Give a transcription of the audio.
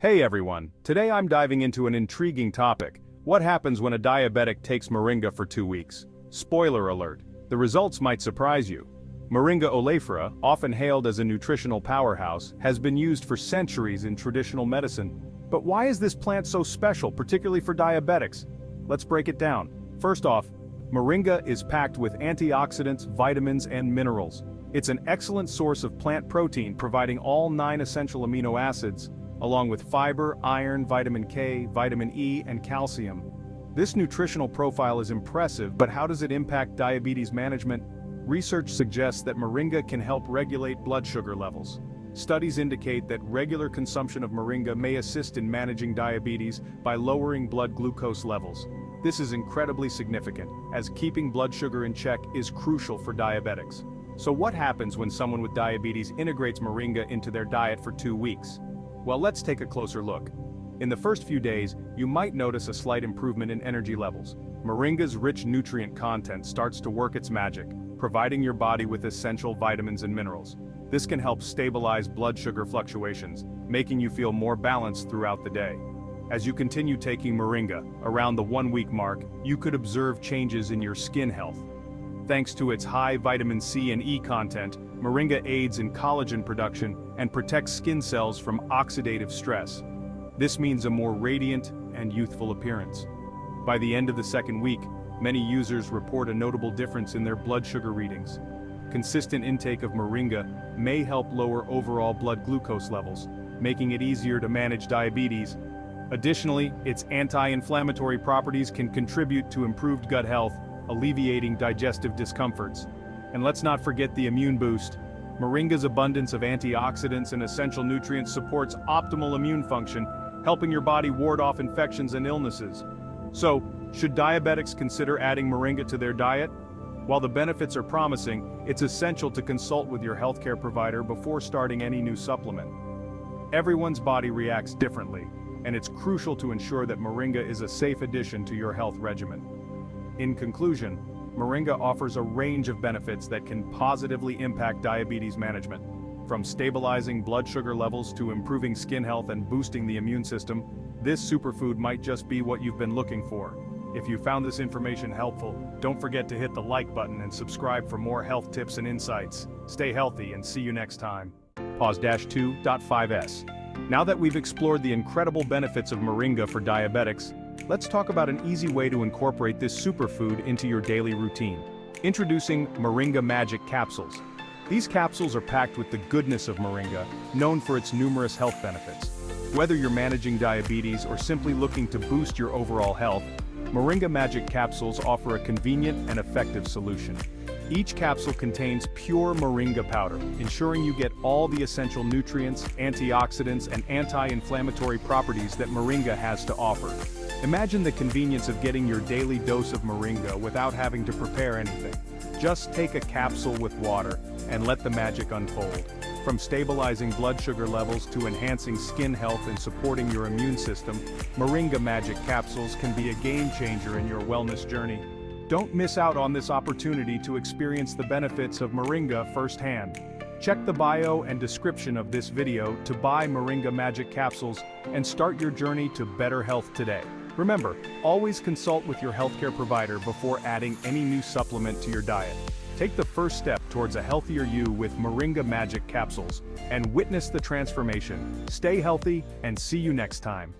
Hey everyone, today I'm diving into an intriguing topic. What happens when a diabetic takes Moringa for 2 weeks? Spoiler alert, the results might surprise you. Moringa oleifera, often hailed as a nutritional powerhouse, has been used for centuries in traditional medicine. But why is this plant so special, particularly for diabetics? Let's break it down. First off, Moringa is packed with antioxidants, vitamins, and minerals. It's an excellent source of plant protein, providing all 9 essential amino acids, along with fiber, iron, vitamin K, vitamin E, and calcium. This nutritional profile is impressive, but how does it impact diabetes management? Research suggests that Moringa can help regulate blood sugar levels. Studies indicate that regular consumption of Moringa may assist in managing diabetes by lowering blood glucose levels. This is incredibly significant, as keeping blood sugar in check is crucial for diabetics. So what happens when someone with diabetes integrates Moringa into their diet for 2 weeks? Well, let's take a closer look. In the first few days, you might notice a slight improvement in energy levels. Moringa's rich nutrient content starts to work its magic, providing your body with essential vitamins and minerals. This can help stabilize blood sugar fluctuations, making you feel more balanced throughout the day. As you continue taking Moringa, around the 1-week mark, you could observe changes in your skin health. Thanks to its high vitamin C and E content, Moringa aids in collagen production and protects skin cells from oxidative stress. This means a more radiant and youthful appearance. By the end of the 2nd week, many users report a notable difference in their blood sugar readings. Consistent intake of Moringa may help lower overall blood glucose levels, making it easier to manage diabetes. Additionally, its anti-inflammatory properties can contribute to improved gut health, alleviating digestive discomforts. And let's not forget the immune boost. Moringa's abundance of antioxidants and essential nutrients supports optimal immune function, helping your body ward off infections and illnesses. So, should diabetics consider adding Moringa to their diet? While the benefits are promising, it's essential to consult with your healthcare provider before starting any new supplement. Everyone's body reacts differently, and it's crucial to ensure that Moringa is a safe addition to your health regimen. In conclusion, Moringa offers a range of benefits that can positively impact diabetes management. From stabilizing blood sugar levels to improving skin health and boosting the immune system, this superfood might just be what you've been looking for. If you found this information helpful, don't forget to hit the like button and subscribe for more health tips and insights. Stay healthy and see you next time. Pause-2.5s. Now that we've explored the incredible benefits of Moringa for diabetics, let's talk about an easy way to incorporate this superfood into your daily routine. Introducing Moringa Magic Capsules. These capsules are packed with the goodness of Moringa, known for its numerous health benefits. Whether you're managing diabetes or simply looking to boost your overall health, Moringa Magic Capsules offer a convenient and effective solution. Each capsule contains pure Moringa powder, ensuring you get all the essential nutrients, antioxidants, and anti-inflammatory properties that Moringa has to offer. Imagine the convenience of getting your daily dose of Moringa without having to prepare anything. Just take a capsule with water and let the magic unfold. From stabilizing blood sugar levels to enhancing skin health and supporting your immune system, Moringa Magic Capsules can be a game changer in your wellness journey. Don't miss out on this opportunity to experience the benefits of Moringa firsthand. Check the bio and description of this video to buy Moringa Magic Capsules and start your journey to better health today. Remember, always consult with your healthcare provider before adding any new supplement to your diet. Take the first step towards a healthier you with Moringa Magic Capsules and witness the transformation. Stay healthy and see you next time.